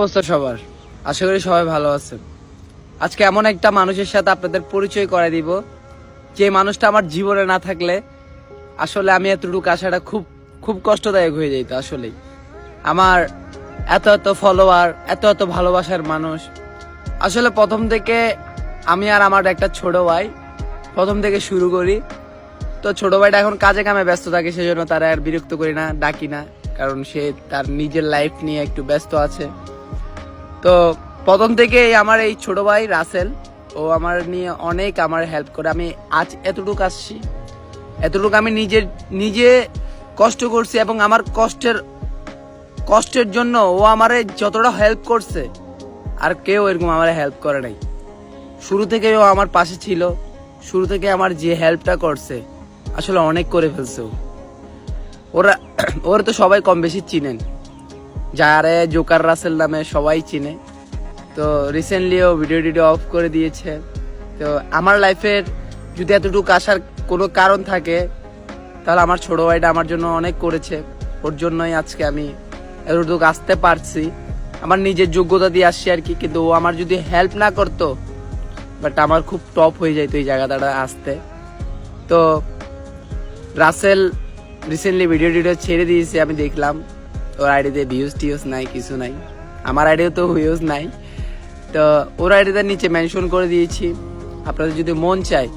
অবস্থা সবার, আশা করি সবাই ভালো আছেন। আজকে এমন একটা মানুষের সাথে আপনাদের পরিচয় করে দিব, যে মানুষটা আমার জীবনে না থাকলে আসলে আমি এতটুকু আসাটা খুব খুব কষ্টদায়ক হয়ে যেত। আসলেই আমার এত এত ফলোয়ার, এত এত ভালোবাসার মানুষ। আসলে প্রথম থেকে আমি আর আমার একটা ছোট ভাই প্রথম থেকে শুরু করি। তো ছোট ভাইটা এখন কাজে কামে ব্যস্ত থাকে, সেজন্য তারা আর বিরক্ত করি না, ডাকি না, কারণ সে তার নিজের লাইফ নিয়ে একটু ব্যস্ত আছে। তো প্রথম থেকে আমার এই ছোট ভাই রাসেল, ও আমার নিয়ে অনেক আমার হেল্প করে। আমি আজ এতটুকু আসছি, এতটুকু আমি নিজে কষ্ট করছি, এবং আমার কষ্টের জন্য ও আমারে যতটা হেল্প করছে আর কেউ এরকম আমার হেল্প করে নাই। শুরু থেকে ও আমার পাশে ছিল, শুরু থেকে আমার যে হেল্পটা করছে আসলে অনেক করে ফেলছে ও। ওরা তো সবাই কম বেশি চিনেন, যারে জোকার রাসেল নামে সবাই চিনে। তো রিসেন্টলিও ভিডিও অফ করে দিয়েছে। তো আমার লাইফের যদি এতটুকু আসার কোনো কারণ থাকে, তাহলে আমার ছোট ভাইটা আমার জন্য অনেক করেছে। ওর জন্যই আজকে আমি এতটুকু আসতে পারছি, আমার নিজের যোগ্যতা দিয়ে আসছি আর কি। কিন্তু ও আমার যদি হেল্প না করতো, বাট আমার খুব টপ হয়ে যাইতো এই জায়গাটা আসতে। তো রাসেল রিসেন্টলি ভিডিও ছেড়ে দিয়েছে, আমি দেখলাম। ওর আইডিতে ভিউজ নাই, কিছু নাই। আমার আইডিও তো ভিউজ নাই। তো ওর আইডিটার নিচে মেনশন করে দিয়েছি, আপনাদের যদি মন চায়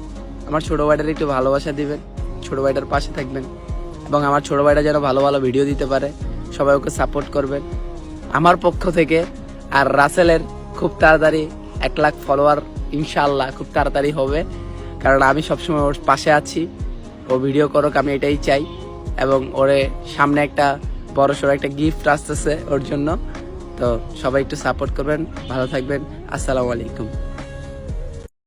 আমার ছোট ভাইটার একটু ভালোবাসা দিবেন, ছোট ভাইটার পাশে থাকবেন, এবং আমার ছোট ভাইটা যেন ভালো ভালো ভিডিও দিতে পারে, সবাই ওকে সাপোর্ট করবেন আমার পক্ষ থেকে। আর রাসেলের খুব তাড়াতাড়ি 1 লাখ ফলোয়ার ইনশাআল্লাহ খুব তাড়াতাড়ি হবে, কারণ আমি সবসময় ওর পাশে আছি। ও ভিডিও করুক, আমি এটাই চাই। এবং ওরে সামনে একটা বড়সড় একটা গিফট আসতেছে ওর জন্য। তো সবাই একটু সাপোর্ট করবেন, ভালো থাকবেন। আসসালামু আলাইকুম।